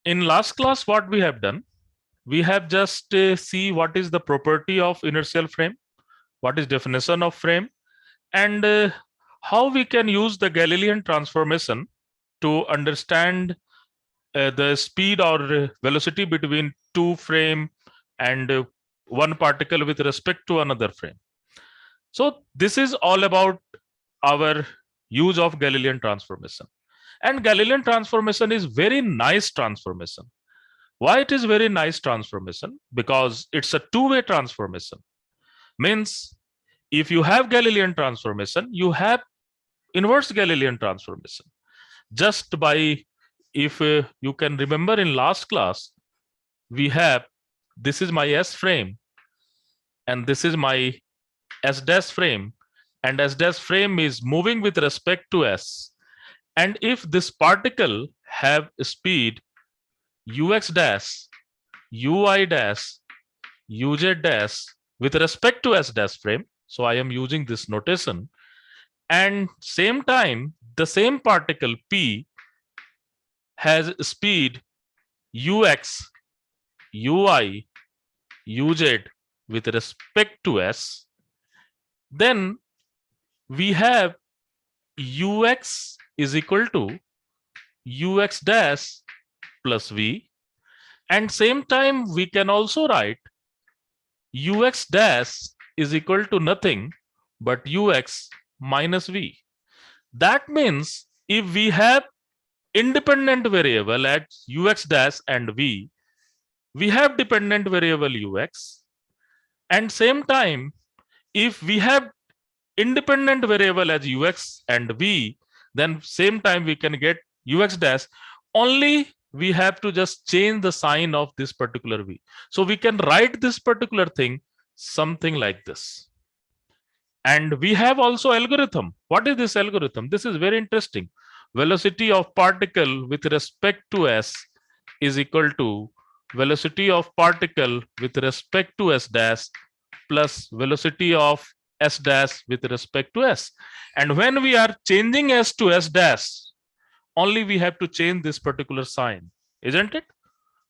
In last class, what we have done, we have just see what is the property of inertial frame, what is definition of frame, and how we can use the Galilean transformation to understand the speed or velocity between two frame and one particle with respect to another frame. So this is all about our use of Galilean transformation. And Galilean transformation is very nice transformation. Why it is very nice transformation? Because it's a two-way transformation. Means if you have Galilean transformation, you have inverse Galilean transformation. Just by, if you can remember in last class, we have, this is my S frame and this is my S dash frame, and S dash frame is moving with respect to S. And if this particle have speed ux dash, ui dash, uj dash with respect to S dash frame, so I am using this notation, and same time the same particle P has speed ux, ui, uz with respect to S, then we have ux is equal to ux dash plus v, and same time we can also write ux dash is equal to nothing but ux minus v. That means if we have independent variable at ux dash and v, we have dependent variable ux, and same time if we have independent variable as ux and v, then same time we can get ux dash, only we have to just change the sign of this particular v. So we can write this particular thing something like this. And we have also algorithm. What is this algorithm? This is very interesting. Velocity of particle with respect to s is equal to velocity of particle with respect to s dash plus velocity of s dash with respect to s. And when we are changing s to s dash, only we have to change this particular sign, isn't it?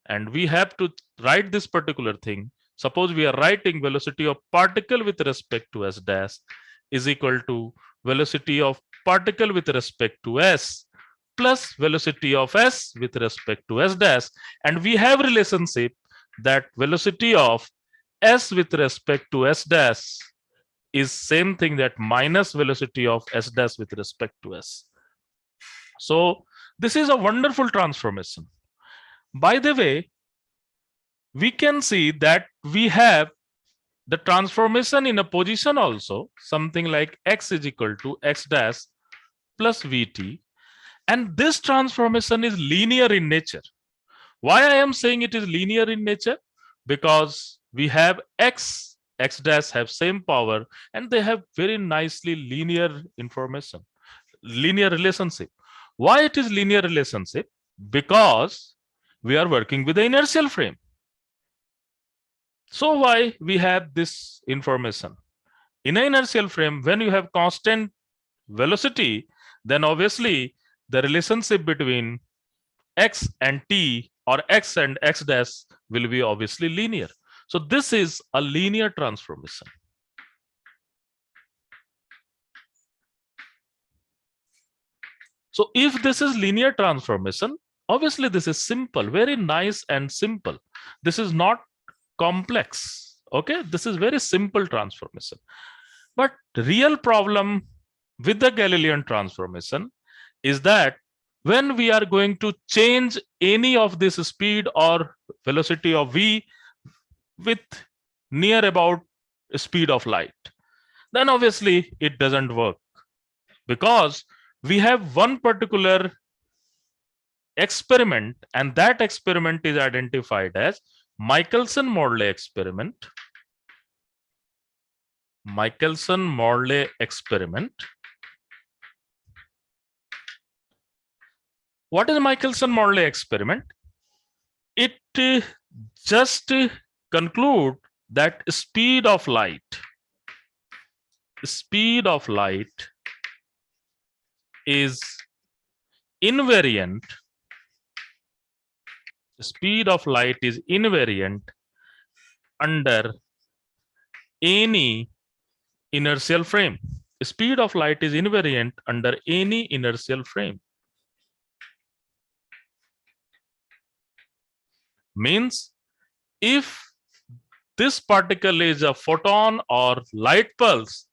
And we have to write this particular thing. Suppose we are writing velocity of particle with respect to s dash is equal to velocity of particle with respect to s plus velocity of s with respect to s dash, and we have relationship that velocity of s with respect to s dash is same thing that minus velocity of s dash with respect to s. So this is a wonderful transformation. By the way, we can see that we have the transformation in a position also, something like x is equal to x dash plus vt, and this transformation is linear in nature. Why I am saying it is linear in nature? Because we have x dash have same power, and they have very nicely linear information, linear relationship. Why it is linear relationship? Because we are working with the inertial frame. So why we have this information? In an inertial frame, when you have constant velocity, then obviously the relationship between x and t or x and x dash will be obviously linear. So this is a linear transformation. So if this is linear transformation, obviously this is simple, very nice and simple. This is not complex. Okay, this is very simple transformation. But real problem with the Galilean transformation is that when we are going to change any of this speed or velocity of v with near about speed of light, then obviously it doesn't work, because we have one particular experiment, and that experiment is identified as Michelson-Morley experiment. Michelson-Morley experiment. What is Michelson-Morley experiment? It just conclude that speed of light is invariant speed of light is invariant under any inertial frame. Speed of light is invariant under any inertial frame. Means if this particle is a photon or light pulse,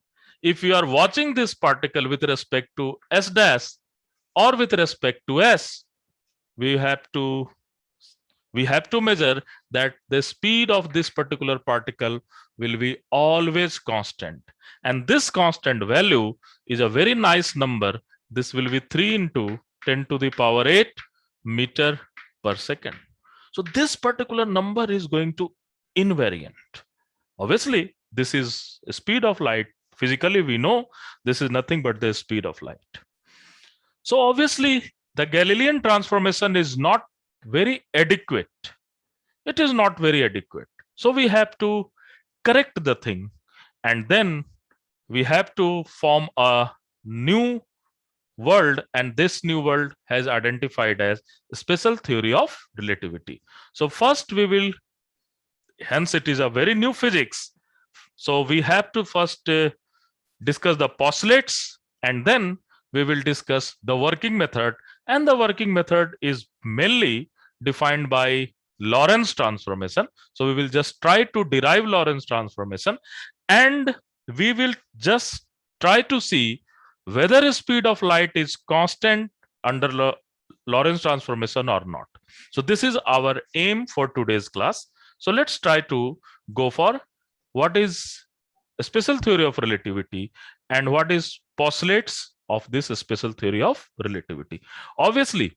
if you are watching this particle with respect to s dash or with respect to s, we have to measure that the speed of this particular particle will be always constant, and this constant value is a very nice number. This will be 3 into 10 to the power 8 meter per second. So this particular number is going to invariant. Obviously, this is speed of light. Physically, we know this is nothing but the speed of light. So obviously, the Galilean transformation is not very adequate. It is not very adequate. So we have to correct the thing, and then we have to form a new world, and this new world has identified as special theory of relativity. So first we will, hence it is a very new physics. So we have to first discuss the postulates, and then we will discuss the working method, and the working method is mainly defined by Lorentz transformation. So we will just try to derive Lorentz transformation, and we will just try to see whether the speed of light is constant under Lorentz transformation or not. So this is our aim for today's class. So let's try to go for what is a special theory of relativity and what is postulates of this special theory of relativity. Obviously,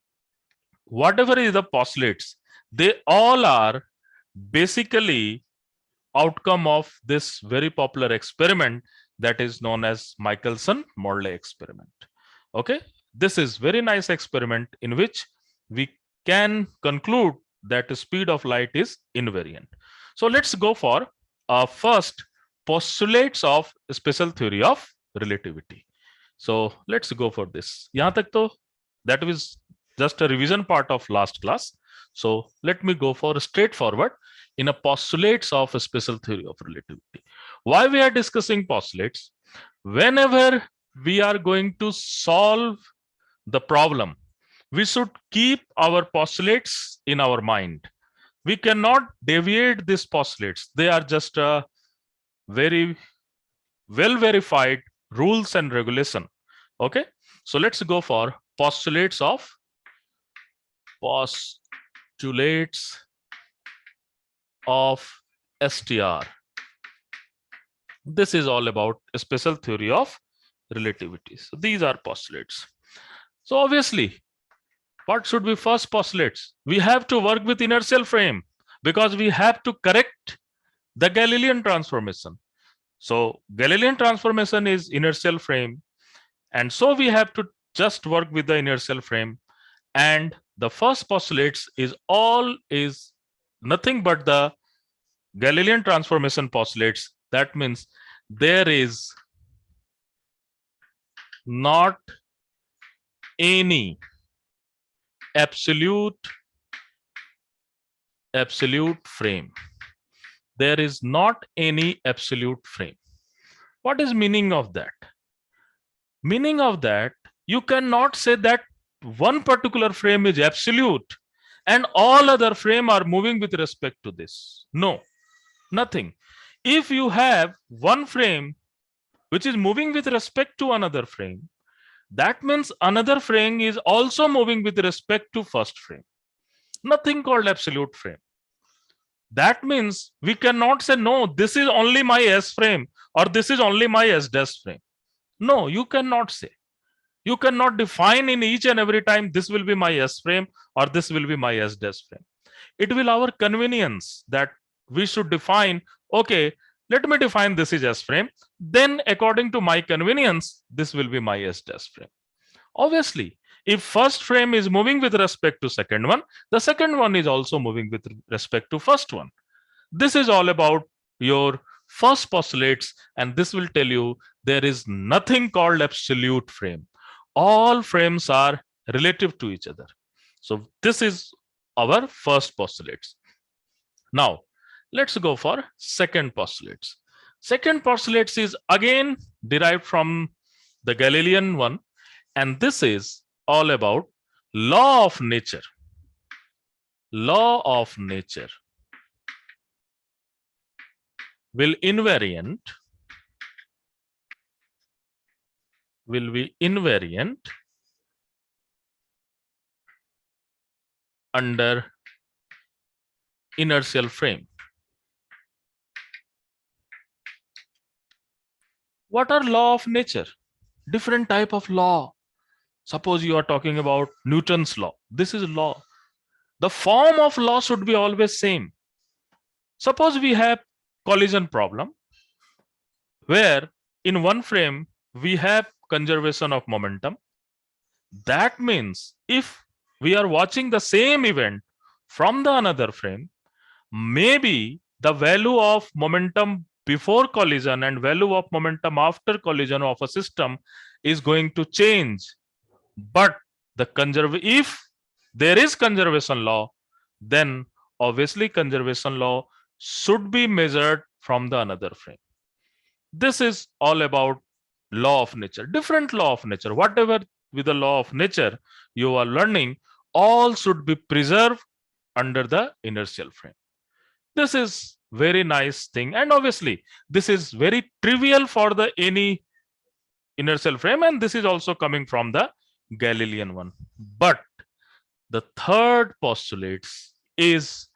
whatever is the postulates, they all are basically outcome of this very popular experiment that is known as Michelson-Morley experiment. Okay, this is very nice experiment in which we can conclude that the speed of light is invariant. So let's go for first postulates of special theory of relativity. So let's go for this. Yahan tak to that was just a revision part of last class. So let me go for straightforward in a postulates of a special theory of relativity. Why we are discussing postulates? Whenever we are going to solve the problem, we should keep our postulates in our mind. We cannot deviate these postulates. They are just a very well verified rules and regulation. Okay, so let's go for postulates of STR. This is all about a special theory of relativity. So these are postulates. So obviously, what should be first postulates? We have to work with inertial frame because we have to correct the Galilean transformation. So Galilean transformation is inertial frame, and so we have to just work with the inertial frame. And the first postulates is nothing but the Galilean transformation postulates. That means there is not any absolute frame. There is not any absolute frame. What is meaning of that? Meaning of that, you cannot say that one particular frame is absolute and all other frame are moving with respect to this. No, nothing. If you have one frame which is moving with respect to another frame, that means another frame is also moving with respect to first frame. Nothing called absolute frame. That means we cannot say, no, this is only my S frame or this is only my S dash frame. No, you cannot say. You cannot define in each and every time this will be my S frame or this will be my S dash frame. It will our convenience that we should define, okay, let me define this is S frame. Then according to my convenience, this will be my S dash frame. Obviously, if first frame is moving with respect to second one, the second one is also moving with respect to first one. This is all about your first postulates, and this will tell you there is nothing called absolute frame. All frames are relative to each other. So this is our first postulates. Now, let's go for second postulates. Second postulates is again derived from the Galilean one, and this is all about law of nature. Law of nature will be invariant under inertial frame. What are law of nature? Different type of law. Suppose you are talking about Newton's law. This is law. The form of law should be always same. Suppose we have collision problem where in one frame we have conservation of momentum. That means if we are watching the same event from the another frame, maybe the value of momentum before collision and value of momentum after collision of a system is going to change. But if there is conservation law, then obviously conservation law should be measured from the another frame. This is all about law of nature. Different law of nature. Whatever with the law of nature you are learning, all should be preserved under the inertial frame. This is very nice thing, and obviously this is very trivial for the any inertial frame, and this is also coming from the Galilean one. But the third postulate is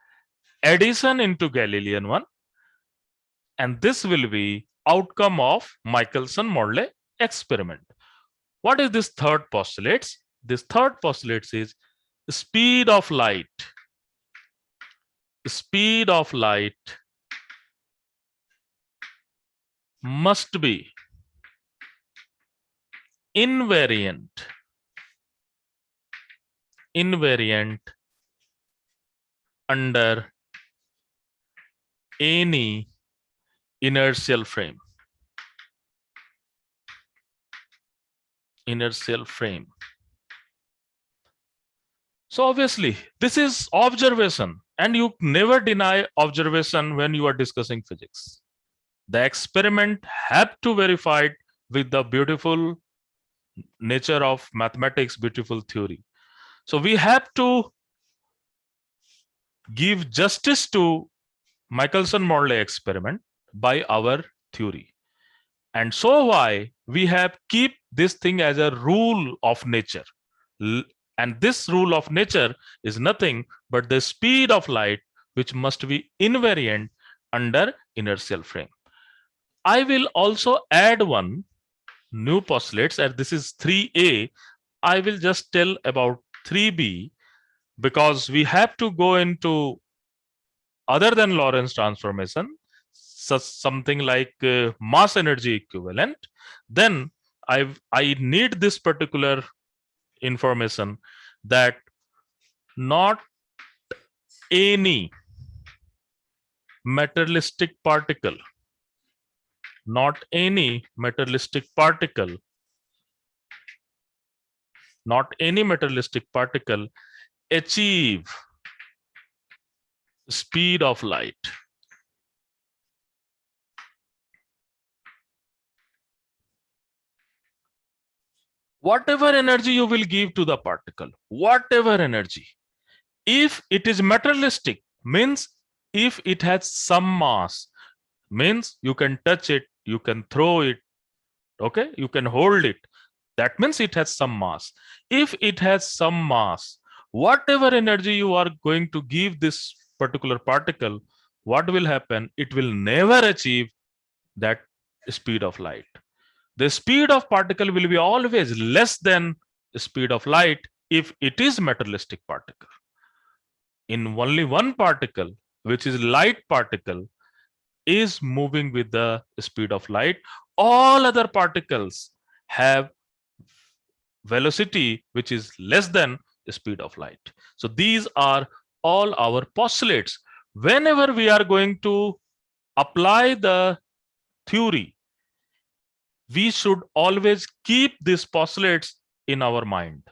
addition into Galilean one, and this will be outcome of Michelson-Morley experiment. What is this third postulate? This third postulate is speed of light. Speed of light must be invariant under any inertial frame. So obviously this is observation, and you never deny observation when you are discussing physics. The experiment have to verify it with the beautiful nature of mathematics, beautiful theory. So we have to give justice to Michelson-Morley experiment by our theory. And so why we have keep this thing as a rule of nature. And this rule of nature is nothing but the speed of light, which must be invariant under inertial frame. I will also add one new postulates, and this is 3a. I will just tell about 3b because we have to go into other than Lorentz transformation, something like mass energy equivalent. Then I need this particular information that not any materialistic particle achieve speed of light. Whatever energy you will give to the particle, whatever energy, if it is materialistic, means if it has some mass, means you can touch it, you can throw it, okay, you can hold it. That means it has some mass. If it has some mass, whatever energy you are going to give this particular particle, what will happen? It will never achieve that speed of light. The speed of particle will be always less than the speed of light if it is materialistic particle. In only one particle, which is light particle, is moving with the speed of light. All other particles have velocity which is less than the speed of light. So these are all our postulates. Whenever we are going to apply the theory, we should always keep these postulates in our mind.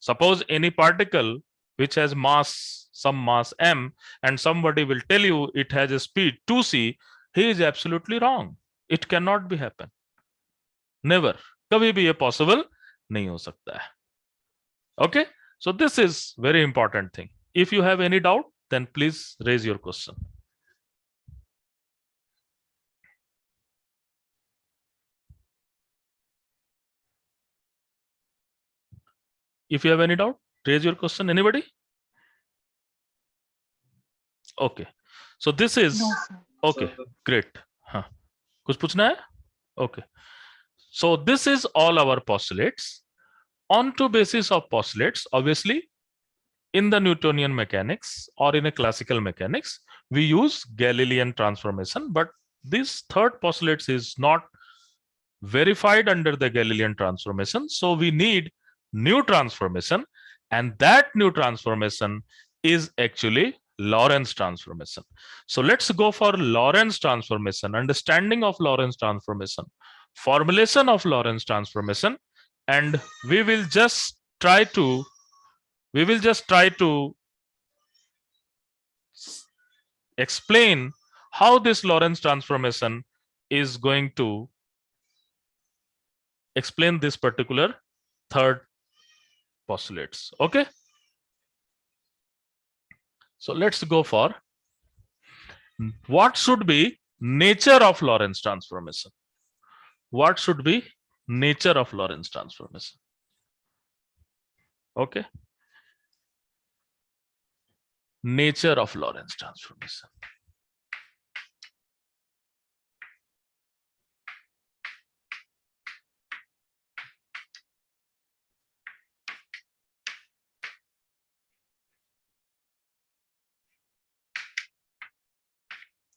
Suppose any particle which has mass some mass m, and somebody will tell you it has a speed 2c, he is absolutely wrong. It cannot be happen. Never. कभी भी ये possible नहीं हो सकता है. Okay, so this is very important thing. If you have any doubt, then please raise your question. If you have any doubt, raise your question. Anybody? Okay, so this is No, sir. okay. Great. हाँ, कुछ पूछना है? Okay. So this is all our postulates. On to basis of postulates, obviously, in the Newtonian mechanics or in a classical mechanics, we use Galilean transformation, but this third postulates is not verified under the Galilean transformation. So we need new transformation, and that new transformation is actually Lorentz transformation. So let's go for Lorentz transformation, understanding of Lorentz transformation, formulation of Lorentz transformation, and we will just try to explain how this Lorentz transformation is going to explain this particular third postulates. Okay, so let's go for what should be nature of Lorentz transformation. What should be nature of Lorentz transformation? Okay, nature of Lorentz transformation.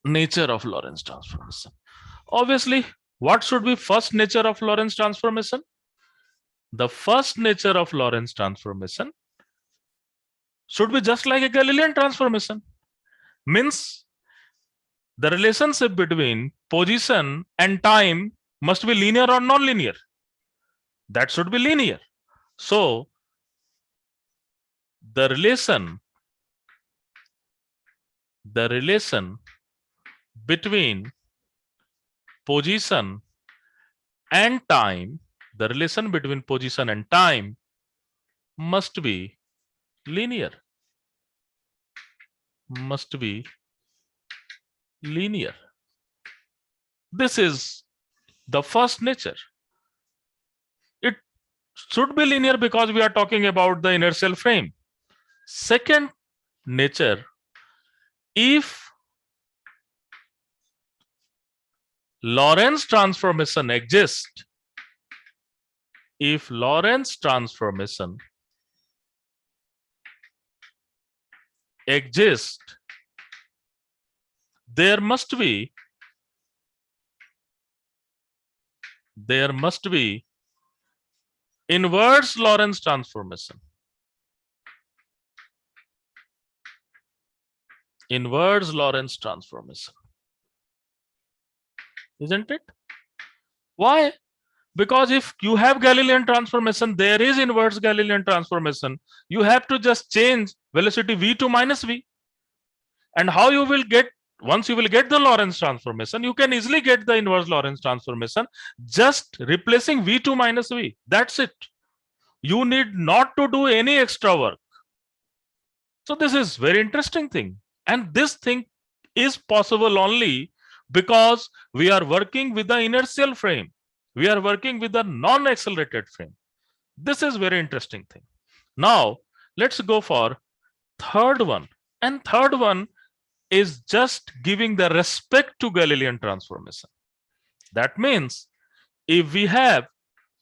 Nature of Lorentz transformation. Obviously, what should be first nature of Lorentz transformation? The first nature of Lorentz transformation should be just like a Galilean transformation. Means the relationship between position and time must be linear or non-linear. That should be linear. So the relation between position and time, the relation between position and time must be linear. Must be linear. This is the first nature. It should be linear because we are talking about the inertial frame. Second nature, if Lorentz transformation exists, if Lorentz transformation exists, there must be inverse Lorentz transformation. Inverse Lorentz transformation. Isn't it? Why? Because if you have Galilean transformation, there is inverse Galilean transformation. You have to just change velocity v to minus v. And how you will get, once you will get the Lorentz transformation, you can easily get the inverse Lorentz transformation just replacing v to minus v. That's it. You need not to do any extra work. So this is very interesting thing. And this thing is possible only because we are working with the inertial frame. We are working with the non-accelerated frame. This is very interesting thing. Now, let's go for third one. And third one is just giving the respect to Galilean transformation. That means if we have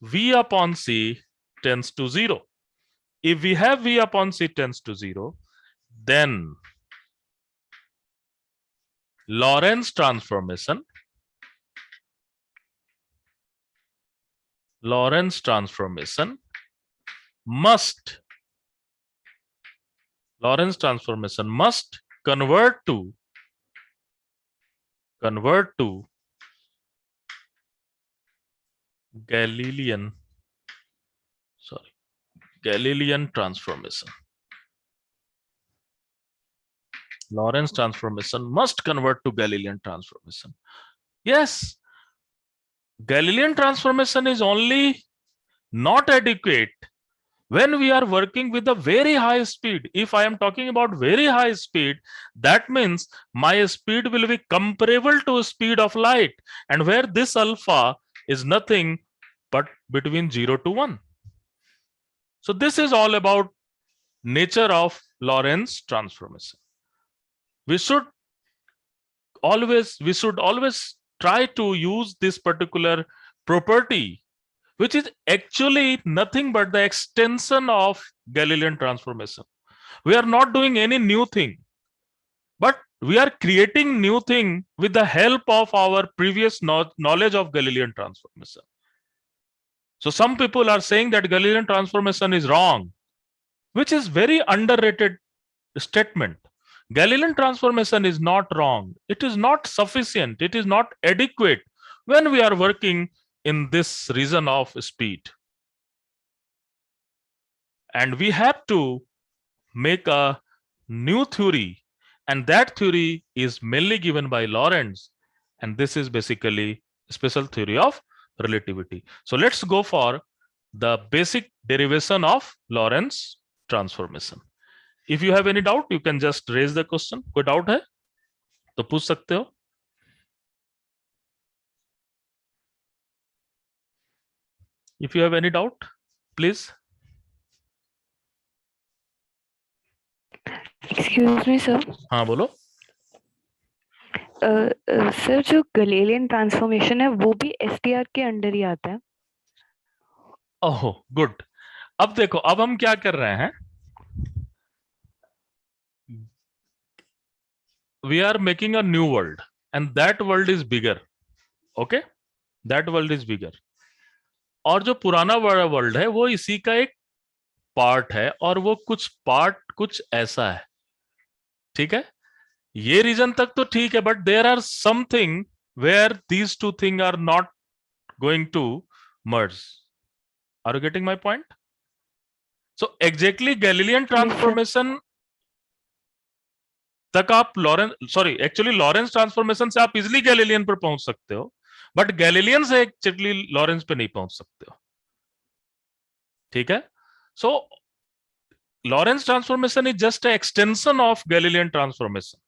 V upon C tends to 0, if we have V upon C tends to 0, then Lorentz transformation must convert to Galilean transformation. Lorentz transformation must convert to Galilean transformation. Yes, Galilean transformation is only not adequate when we are working with a very high speed. If I am talking about very high speed, that means my speed will be comparable to speed of light, and where this alpha is nothing but between 0 to 1. So this is all about nature of Lorentz transformation. We should always try to use this particular property, which is actually nothing but the extension of Galilean transformation. We are not doing any new thing, but we are creating new thing with the help of our previous knowledge of Galilean transformation. So some people are saying that Galilean transformation is wrong, which is very underrated statement. Galilean transformation is not wrong. It is not sufficient. It is not adequate when we are working in this region of speed. And we have to make a new theory, and that theory is mainly given by Lorentz, and this is basically special theory of relativity. So let's go for the basic derivation of Lorentz transformation. If you have any doubt, you can just raise the question. कोई doubt है तो पूछ सकते हो. If you have any doubt, please. Excuse me, sir. हाँ बोलो. Sir जो Galilean transformation है वो भी एसटीआर के अंडर ही आता है. Oh good. अब देखो, अब हम क्या कर रहे हैं. We are making a new world, and that world is bigger. Okay, that world is bigger. और जो पुराना वर्ल्ड है वो इसी का एक पार्ट है, और वो कुछ पार्ट कुछ ऐसा है. ठीक है, ये रीजन तक तो ठीक है, but there are something where these two thing are not going to merge. Are you getting my point? So exactly Galilean transformation तक आप एक्चुअली लॉरेंस ट्रांसफॉर्मेशन से आप इजिली गैलीलियन पर पहुंच सकते हो, बट गैलीलियन से एक्चुअली लॉरेंस पे नहीं पहुंच सकते हो. ठीक है, so Lorentz transformation is just a extension of Galilean transformation.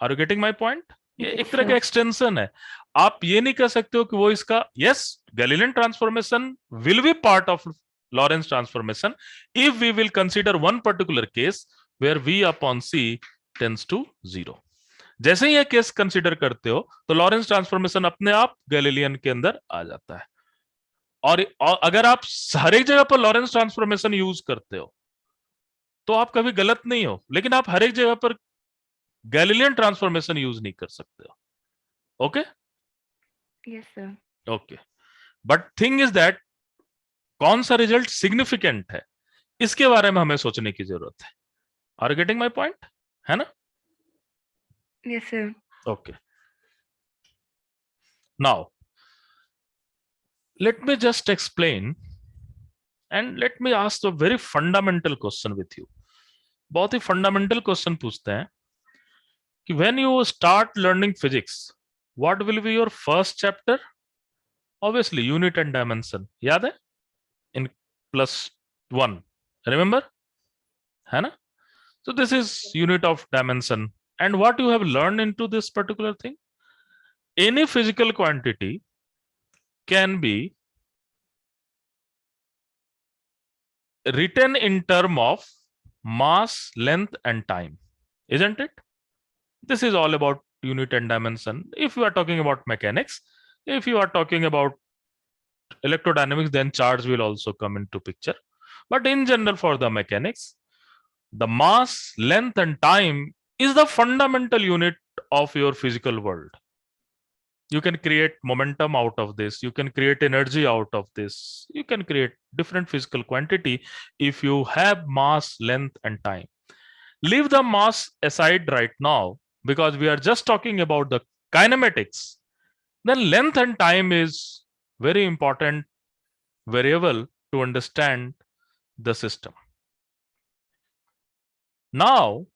Are you getting my point? ये एक तरह का एक्सटेंशन है. आप ये नहीं कह सकते हो कि वो इसका, yes Galilean transformation will be part of Lorentz transformation if we will consider one particular case where v upon c tends to 0. जैसे ही ये केस कंसीडर करते हो तो लॉरेंस ट्रांसफॉर्मेशन अपने आप गैलीलियन के अंदर आ जाता है. और अगर आप हर एक जगह पर लॉरेंस ट्रांसफॉर्मेशन यूज करते हो तो आप कभी गलत नहीं हो, लेकिन आप हर एक जगह पर गैलीलियन ट्रांसफॉर्मेशन यूज नहीं कर सकते हो. Okay, yes sir. Okay, but thing is that कौन सा रिजल्ट सिग्निफिकेंट है इसके बारे में हमें सोचने की जरूरत है. Are you getting my point? है ना? Yes sir. Okay, now let me just explain and let me ask a very fundamental question with you. बहुत ही fundamental question पूछते हैं कि when you start learning physics, what will be your first chapter? Obviously unit and dimension. याद है? In +1, remember? है ना? So this is unit of dimension, and what you have learned into this particular thing, any physical quantity can be written in term of mass, length and time, isn't it? This is all about unit and dimension. If you are talking about mechanics, if you are talking about electrodynamics, then charge will also come into picture. But in general, for the mechanics, the mass, length and time is the fundamental unit of your physical world. You can create momentum out of this, you can create energy out of this, you can create different physical quantity if you have mass, length and time. Leave the mass aside right now because we are just talking about the kinematics. Then length and time is very important variable to understand the system. Now,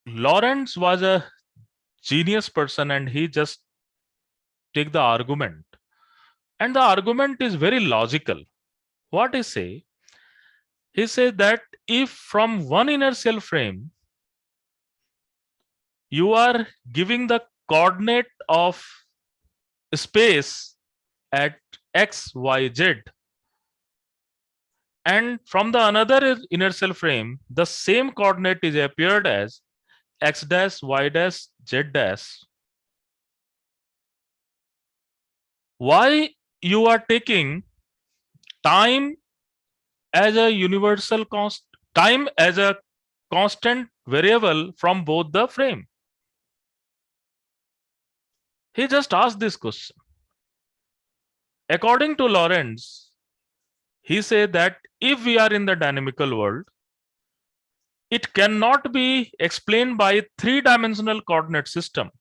Lorentz was a genius person and he just take the argument. And the argument is very logical. What he say? He said that if from one inertial frame, you are giving the coordinate of space at x, y, z, and from the another inertial frame, the same coordinate is appeared as x dash, y dash, z dash. Why you are taking time as a universal time as a constant variable from both the frame? He just asked this question. According to Lorentz, he said that if we are in the dynamical world, it cannot be explained by three-dimensional coordinate system.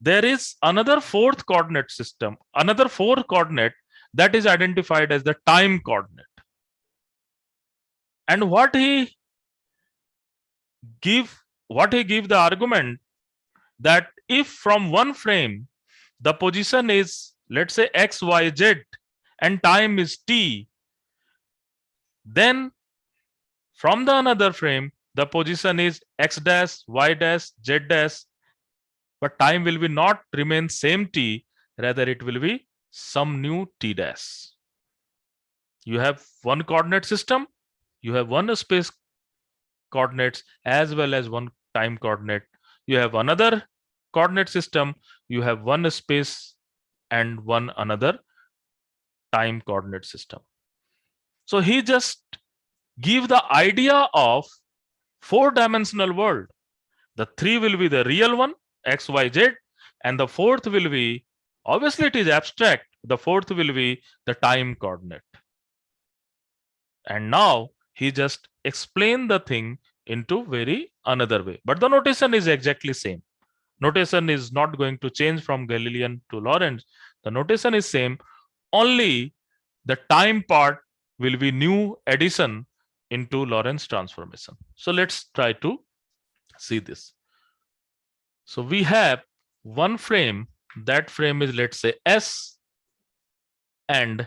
There is another fourth coordinate system, another fourth coordinate that is identified as the time coordinate. And what he give the argument that if from one frame the position is, let's say, x, y, z, and time is t, then from the another frame the position is x dash, y dash, z dash, but time will be not remain same t, rather it will be some new t dash. You have one coordinate system, you have one space coordinates as well as one time coordinate. You have another coordinate system, you have one space and one another time coordinate system. So he just give the idea of four-dimensional world. The three will be the real one, x, y, z, and the fourth will be, obviously it is abstract, the fourth will be the time coordinate. And now he just explained the thing into very another way, but the notation is exactly same. Notation is not going to change from Galilean to Lorentz. The notation is same, only the time part will be new addition into Lorentz transformation. So let's try to see this. So we have one frame, that frame is, let's say, S, and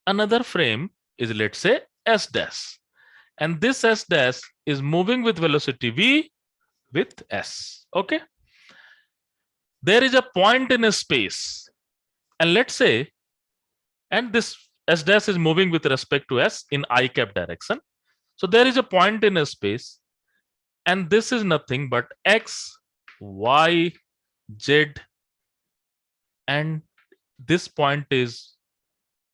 another frame is, let's say, S dash. And this S dash is moving with velocity v with S. Okay. There is a point in a space, and let's say, and this S dash is moving with respect to S in I cap direction. So there is a point in a space, and this is nothing but x, y, z, and this point is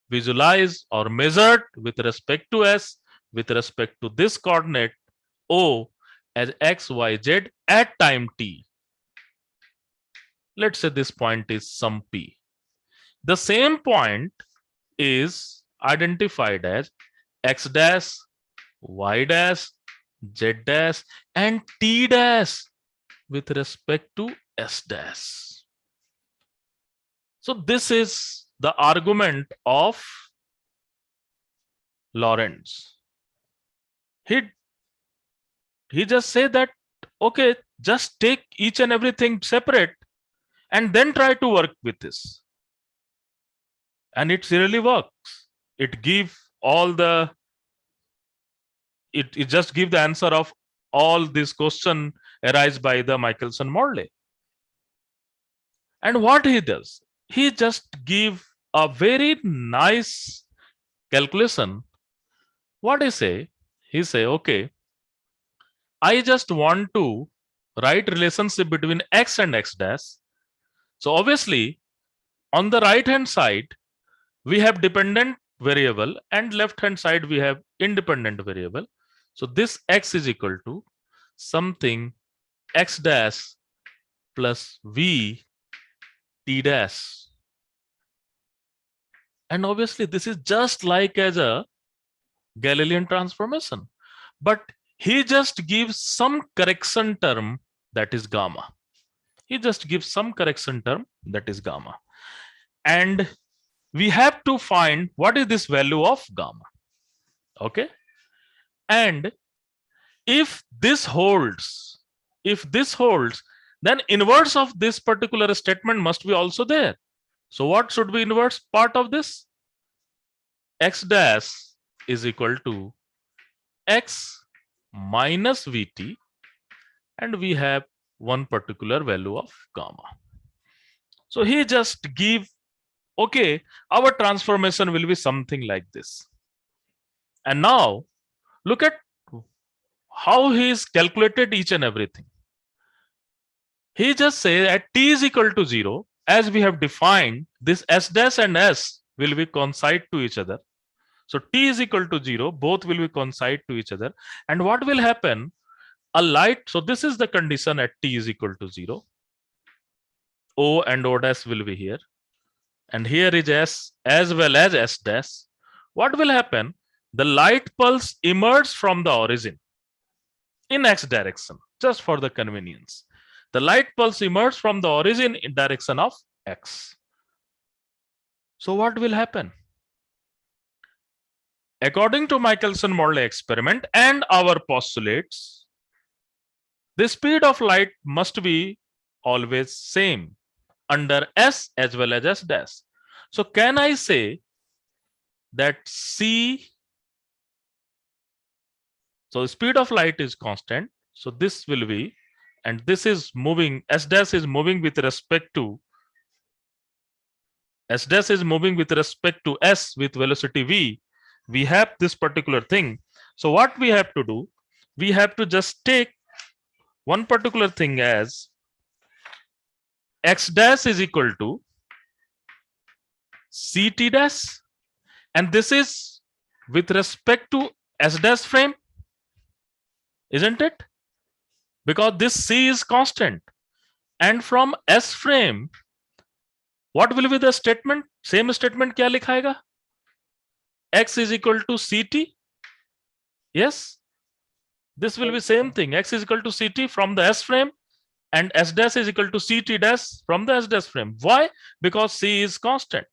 visualized or measured with respect to S, with respect to this coordinate O as x, y, z at time t. Let's say this point is some p. The same point is identified as x dash, y dash, z dash, and t dash with respect to S dash. So this is the argument of Lorentz. He just say that, okay, just take each and everything separate and then try to work with this. And it really works. It give all the, it just give the answer of all this question arise by the Michelson-Morley. And what he does, he just give a very nice calculation. What he say, okay, I just want to write relationship between x and x dash. So obviously on the right hand side we have dependent variable and left hand side we have independent variable. So this x is equal to something x dash plus v t dash. And obviously this is just like as a Galilean transformation, but he just gives some correction term, that is gamma. He just gives some correction term, that is gamma. And we have to find what is this value of gamma. Okay. And if this holds, then inverse of this particular statement must be also there. So what should be inverse part of this? X dash is equal to x minus vt, and we have one particular value of gamma. So he just give, okay, our transformation will be something like this. And now look at how he is calculated each and everything. He just say at t is equal to 0, as we have defined, this s dash and s will be coincide to each other. So t is equal to 0, both will be coincide to each other. And what will happen? A light, so this is the condition at t is equal to 0. O and O dash will be here. And here is S as well as S dash. What will happen? The light pulse emerges from the origin in X direction, just for the convenience. The light pulse emerges from the origin in direction of X. So what will happen? According to Michelson-Morley experiment and our postulates, the speed of light must be always same under S as well as S dash. So can I say that C, so the speed of light is constant, so this will be, and this is moving, S dash is moving with respect to, S dash is moving with respect to S with velocity V. We have this particular thing. So what we have to do, we have to just take one particular thing as X dash is equal to CT dash, and this is with respect to S dash frame, isn't it? Because this C is constant, and from S frame, what will be the statement? Same statement क्या लिखाएगा? X is equal to CT. Yes, this will be same thing. X is equal to CT from the S frame, and S dash is equal to CT dash from the S dash frame. Why? Because C is constant.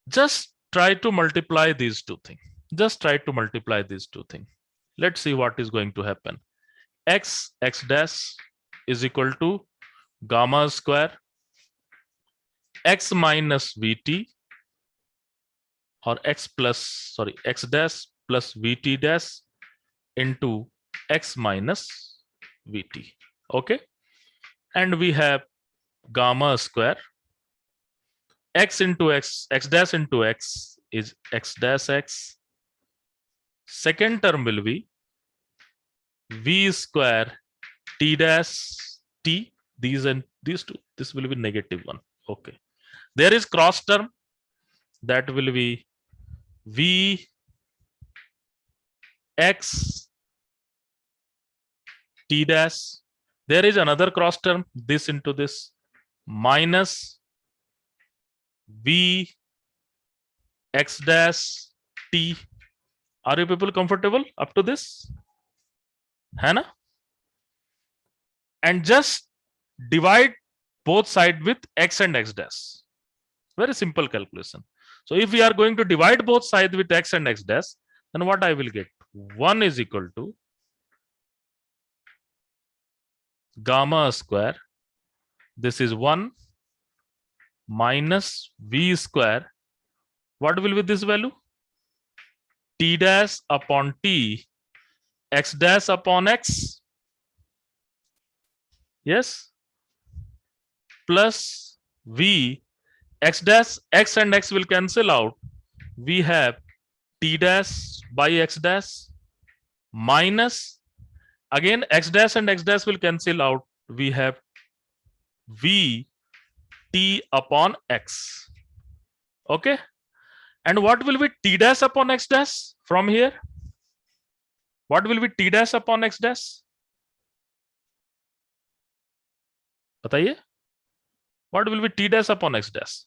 Just try to multiply these two things. Just try to multiply these two things. Let's see what is going to happen. X dash is equal to gamma square X minus Vt, or X dash plus Vt dash into X minus Vt. Okay. And we have gamma square X into X, X dash into X is X dash X. Second term will be V square T dash T. These and these two, this will be negative one. Okay. There is cross term, that will be V X T dash. There is another cross term, this into this, minus V X dash T. Are you people comfortable up to this? Hannah? And just divide both sides with X and X dash. Very simple calculation. So if we are going to divide both sides with X and X dash, then what I will get? 1 is equal to gamma square. This is 1 minus V square. What will be this value? T dash upon T, X dash upon X. Yes. Plus V, X dash, X and X will cancel out. We have T dash by X dash minus, again X dash and X dash will cancel out. We have V T upon X. Okay. And what will be T dash upon X dash from here? What will be T dash upon X dash? बताइए. What will be T dash upon X dash?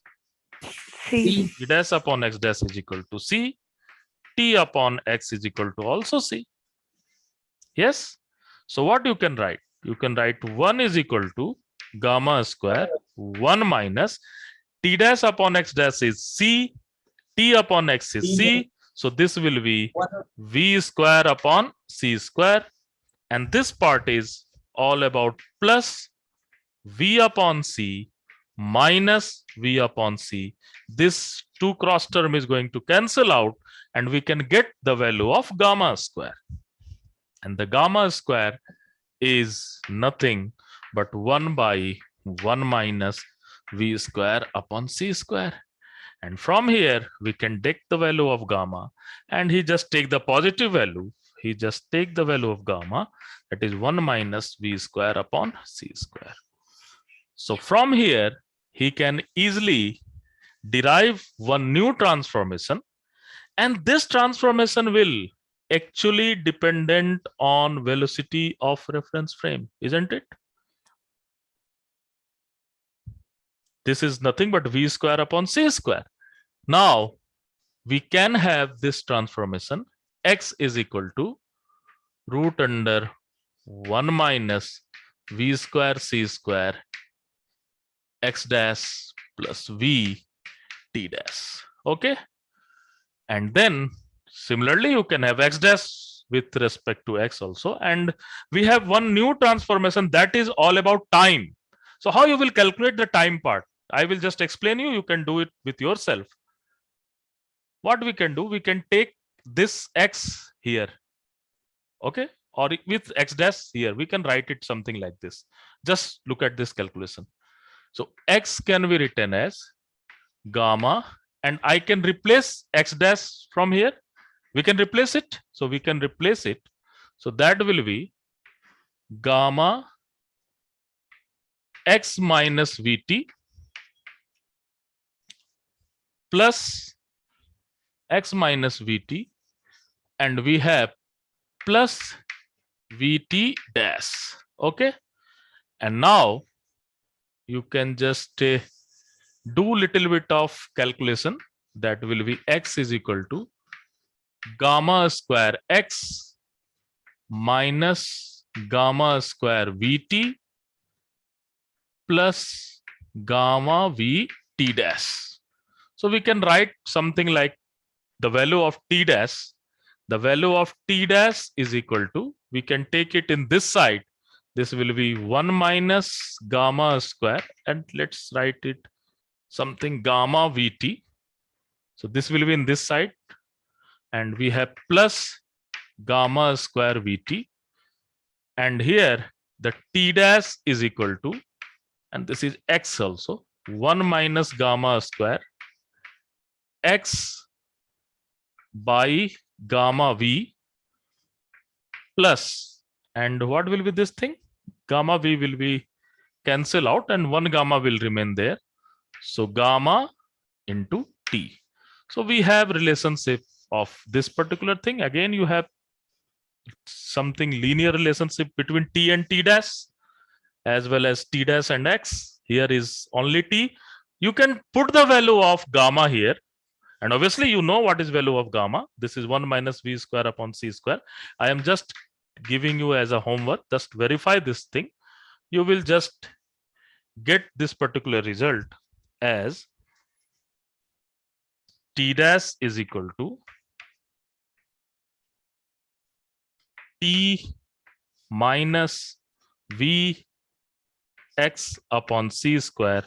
C. T dash upon X dash is equal to C. T upon X is equal to also C. Yes. So what you can write? You can write 1 is equal to gamma square 1 minus T dash upon X dash is C. T upon X is C. So this will be V square upon c square, and this part is all about plus v upon c minus v upon c. This 2 cross term is going to cancel out, and we can get the value of gamma square. And the gamma square is nothing but 1 by 1 minus v square upon c square. And from here, we can take the value of gamma, and he just take the positive value. He just take the value of gamma, that is 1 minus v square upon c square. So from here, he can easily derive one new transformation, and this transformation will actually dependent on velocity of reference frame, isn't it? This is nothing but v square upon c square. Now, we can have this transformation x is equal to root under 1 minus v square c square x dash plus v t dash. Okay. And then similarly, you can have x dash with respect to x also. And we have one new transformation that is all about time. So how you will calculate the time part? I will just explain you. You can do it with yourself. What we can do, we can take this x here, okay, or with x dash here, we can write it something like this. Just look at this calculation. So x can be written as gamma, and I can replace x dash from here. We can replace it. So we can replace it. So that will be gamma x minus vt plus x minus vt, and we have plus vt dash. Okay. And now you can just do little bit of calculation. That will be x is equal to gamma square x minus gamma square vt plus gamma vt dash. So we can write something like the value of t dash. The value of t dash is equal to, we can take it in this side. This will be 1 minus gamma square, and let's write it something gamma vt. So this will be in this side, and we have plus gamma square vt, and here the t dash is equal to, and this is x also, 1 minus gamma square x by gamma v plus, and what will be this thing? Gamma v will be cancel out, and 1 gamma will remain there. So gamma into t. So we have relationship of this particular thing. Again, you have something linear relationship between t and t dash, as well as t dash and x. Here is only t. You can put the value of gamma here, and obviously you know what is value of gamma. This is 1 minus v square upon c square. I am just giving you as a homework. Just verify this thing. You will just get this particular result as t dash is equal to t minus v x upon c square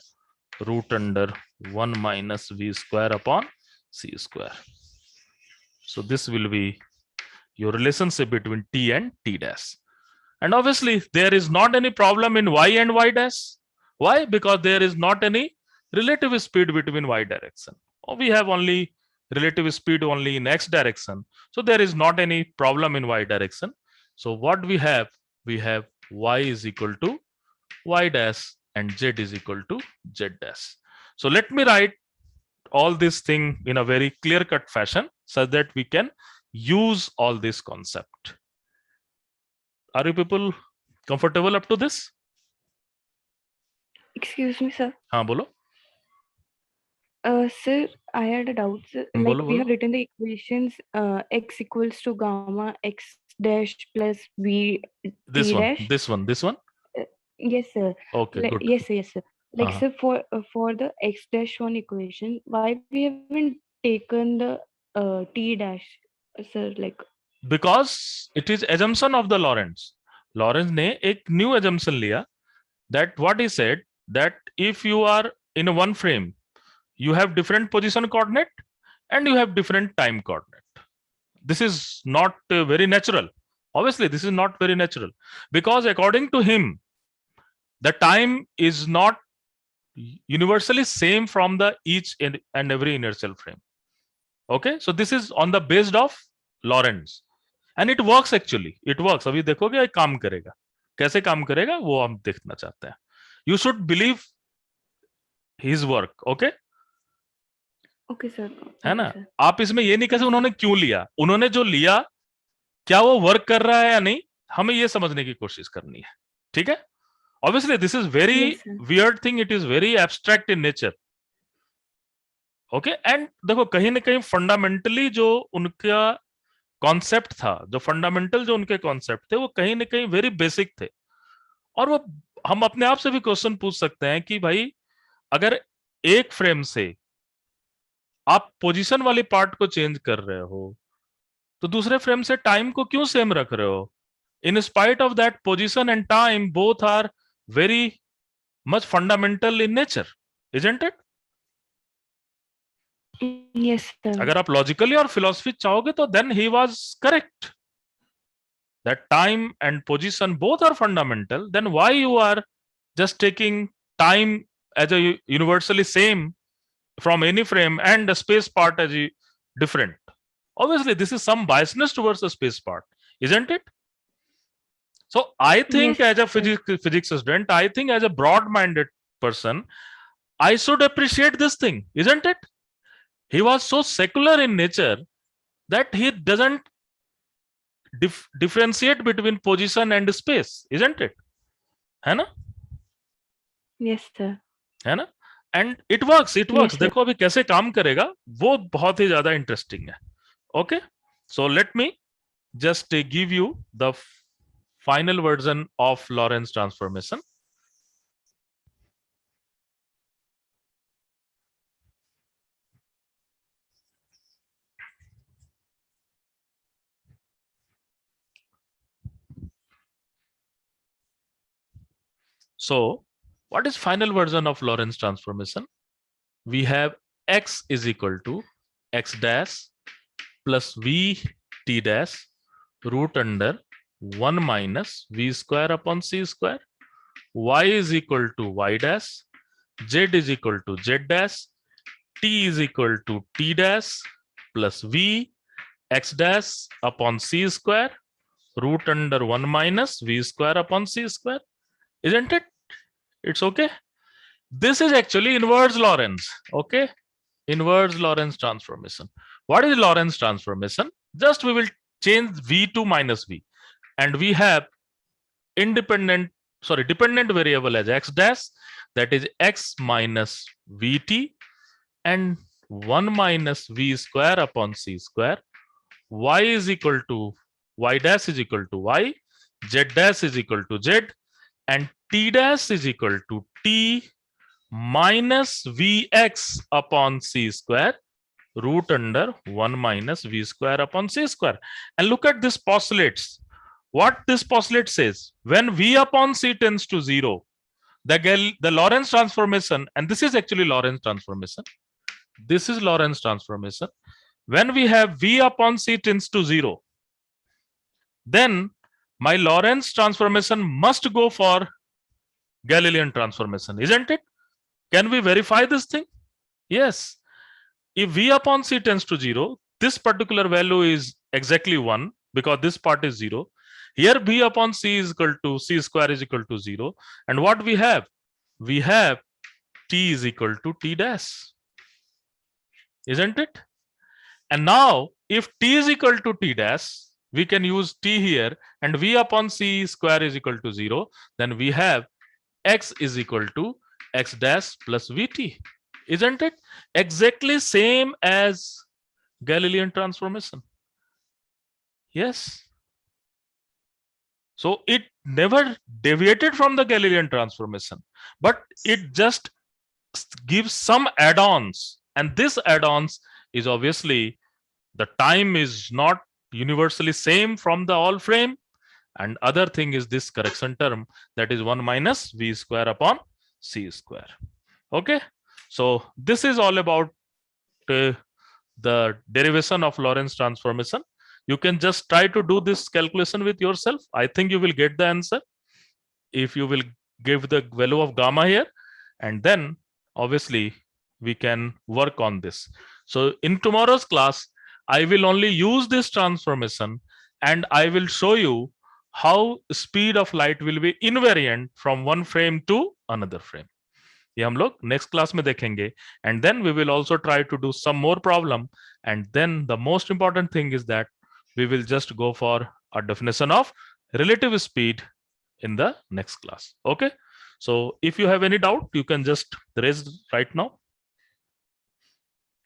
root under 1 minus v square upon c square. So this will be your relationship between t and t dash. And obviously there is not any problem in y and y dash. Why? Because there is not any relative speed between y direction. We have only relative speed only in x direction. So there is not any problem in y direction. So what we have y is equal to y dash and z is equal to z dash. So let me write all this thing in a very clear-cut fashion so that we can use all this concept. Are you people comfortable up to this? Excuse me, sir. हाँ बोलो. Sir, I had a doubt. Sir. Like बोलो we have बोलो. written the equations x equals to gamma x dash plus v This t one, dash. this one. Yes, sir. Okay, Like, good. yes, sir. Like, Uh-huh. sir, for the x dash one equation, why we haven't taken the t dash, sir? Like, because it is assumption of the Lorentz. Lorentz ने एक new assumption लिया, that what he said, that if you are in a one frame, you have different position coordinate and you have different time coordinate. This is not very natural. Obviously, this is not very natural, because according to him, the time is not universally same from the each and every inertial frame. Okay, so this is on the based of Lorentz, and it works actually. It works. अभी देखोगे ये काम करेगा. कैसे काम करेगा वो हम देखना चाहते हैं. You should believe his work. Okay? Okay sir. है ना? आप इसमें ये नहीं कह सकते उन्होंने क्यों लिया. उन्होंने जो लिया, क्या वो वर्क कर रहा है या नहीं, हमें ये समझने की कोशिश करनी है. ठीक है? Obviously, this is very Yes, sir. weird thing. It is very abstract in nature. Okay, and देखो कहीं ना कहीं फंडामेंटली जो उनका कॉन्सेप्ट था, जो फंडामेंटल जो उनके कॉन्सेप्ट थे, वो कहीं ना कहीं वेरी बेसिक थे. और वो हम अपने आप से भी क्वेश्चन पूछ सकते हैं कि भाई, अगर एक फ्रेम से आप पोजीशन वाली पार्ट को चेंज कर रहे हो, तो दूसरे फ्रेम से टाइम को क्यों सेम रख रहे हो? In spite of that, position and time both are very much fundamental in nature, isn't it? Yes, sir. अगर आप लॉजिकली और फिलोसफी चाहोगे तो then he was correct, that time and position both are fundamental. Then why you are just taking time as a universally same from any frame and the space part as a different? Obviously, this is some biasness towards the space part, isn't it? So I think Yes, as a sir. physics student, I think as a broad-minded person, I should appreciate this thing, isn't it? He was so secular in nature that he doesn't differentiate between position and space, isn't it? है ना? Yes, sir. है ना? And it works, it works. Yes, sir. देखो अभी कैसे काम करेगा, वो बहुत ही ज्यादा इंटरेस्टिंग है. Okay, so let me just give you the final version of Lorentz transformation. So what is final version of Lorentz transformation? We have x is equal to x dash plus v t dash root under 1 minus v square upon c square. Y is equal to y dash, z is equal to z dash, t is equal to t dash plus v x dash upon c square root under 1 minus v square upon c square. Isn't it? It's okay. This is actually inverse Lorentz. Okay, inverse Lorentz transformation. What is Lorentz transformation? Just we will change v to minus v, and we have dependent variable as x dash, that is x minus vt, and 1 minus v square upon c square. Y is equal to y dash is equal to y, z dash is equal to z, and t dash is equal to t minus vx upon c square root under 1 minus v square upon c square. And look at this postulates. What this postulate says, when v upon c tends to 0, the Lorentz transformation, and this is actually Lorentz transformation, this is Lorentz transformation. When we have v upon c tends to 0, then my Lorentz transformation must go for Galilean transformation, isn't it? Can we verify this thing? Yes. If v upon c tends to 0, this particular value is exactly 1 because this part is 0. Here v upon c is equal to c square is equal to 0. And what we have? We have t is equal to t dash. Isn't it? And now if t is equal to t dash, we can use t here, and v upon c square is equal to 0. Then we have x is equal to x dash plus vt. Isn't it? Exactly same as Galilean transformation. Yes. So it never deviated from the Galilean transformation, but it just gives some add-ons, and this add-ons is obviously the time is not universally same from the all frame, and other thing is this correction term, that is 1 minus v square upon c square. Okay, so this is all about the derivation of Lorentz transformation. You can just try to do this calculation with yourself. I think you will get the answer if you will give the value of gamma here, and then obviously we can work on this. So in tomorrow's class, I will only use this transformation and I will show you how speed of light will be invariant from one frame to another frame. ये हम लोग next class में देखेंगे, and then we will also try to do some more problem, and then the most important thing is that we will just go for a definition of relative speed in the next class. Okay, so if you have any doubt you can just raise right now.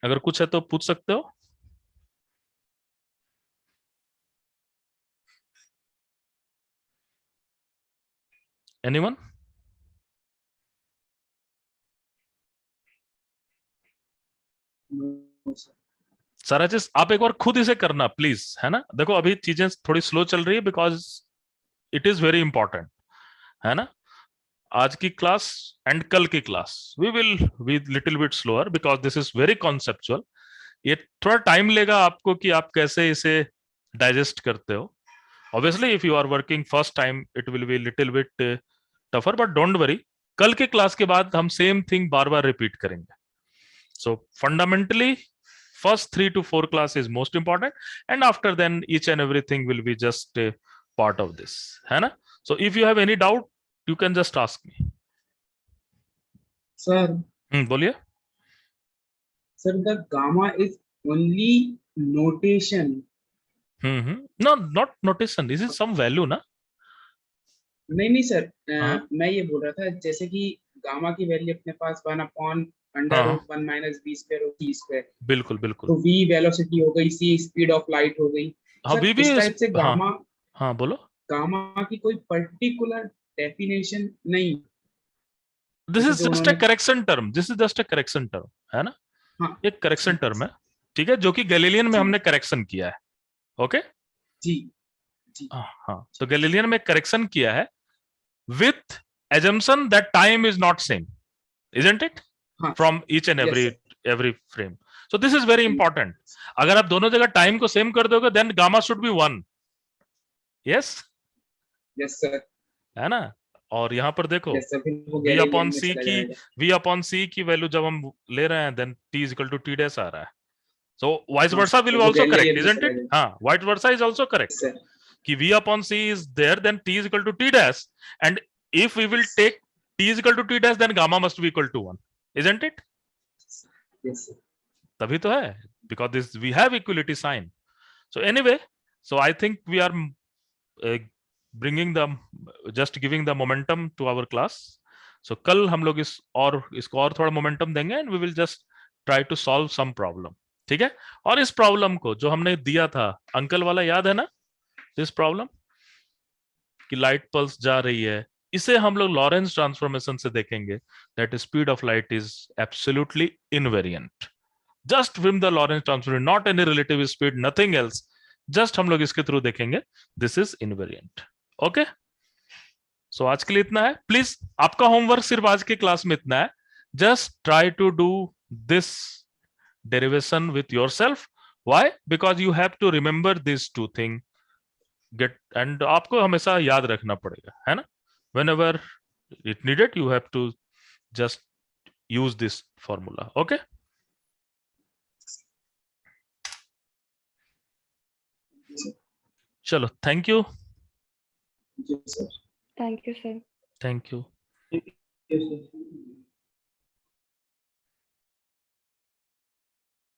अगर कुछ है तो पूछ सकते हो. Anyone? सराजिस आप एक बार खुद इसे करना प्लीज, है ना. देखो अभी चीजें थोड़ी स्लो चल रही है because it is very important, है ना. आज की क्लास एंड कल की class we will be little bit slower because this is very conceptual. ये थोड़ा टाइम लेगा आपको कि आप कैसे इसे डाइजेस्ट करते हो. Obviously if you are working first time it will be little bit tougher, but don't worry, कल के क्लास के बाद हम सेम थिंग बार बार रिपीट करेंगे. So fundamentally first 3 to 4 class is most important, and after then each and everything will be just a part of this, है ना. So if you have any doubt you can just ask me. Sir, बोलिए. sir, the gamma is only notation. No, not notation. This is some value, ना. नहीं sir, हाँ? मैं ये बोल रहा था जैसे कि गामा की वैल्यू अपने पास 1/√1 minus v square और c square. बिल्कुल बिल्कुल. तो v वेलोसिटी हो गई, c स्पीड ऑफ लाइट हो गई. हाँ, सर, v भी इस टाइप से गामा, हाँ बोलो. गामा की कोई पर्टिकुलर डेफिनेशन नहीं. दिस जैसे इज जो जस्ट अ उन्होंने, correction term. This is just a correction term, है ना. हाँ, एक करेक्शन टर्म है, ठीक है, जो कि गैलीलियन में जी. हमने करेक्शन किया है. ओके, जी जी. हाँ, तो गैलीलियन में करेक्शन किया है with assumption that time is not same, isn't it? हाँ, From each and yes, sir. every frame. So this is very important. अगर आप दोनों जगह टाइम को सेम कर दोगे then gamma should be 1. Yes? Yes sir. है ना. और यहाँ पर देखो, Yes sir, फिर वो v Galilean upon में c चला की जाएगा. v upon c की वैल्यू जब हम ले रहे हैं then t is equal to t dash आ रहा है. So vice हाँ, versa will तो be वो also correct, Galilean में isn't चला it? जाएगा. हाँ, vice versa is also correct. Yes sir. कि v upon c is there, then t is equal to t dash, and if we will take t is equal to t dash, then gamma must be equal to 1, isn't it? Yes sir. तभी तो है, because this we have equality sign. So anyway, so I think we are bringing the just giving the momentum to our class. So कल हम लोग इसको और थोड़ा momentum देंगे and we will just try to solve some problem. ठीक है. और इस प्रॉब्लम को जो हमने दिया था अंकल वाला याद है ना, दिस प्रॉब्लम कि लाइट पल्स जा रही है, इसे हम लोग लॉरेंस ट्रांसफॉर्मेशन से देखेंगे that speed of light is absolutely invariant just from the Lorentz transformation, not any relative speed, nothing else. Just हम लोग इसके थ्रू देखेंगे दिस इज इनवेरिएंट. ओके, सो आज के लिए इतना है. प्लीज आपका होमवर्क सिर्फ आज के क्लास में इतना है. Just try to do this derivation with yourself. Why? Because you have to remember this two thing get, and आपको हमेशा याद रखना पड़ेगा, है ना. whenever it needed you have to just use this formula. Okay, चलो, thank you. Yes sir. Thank you, sir. Thank you. Yes sir.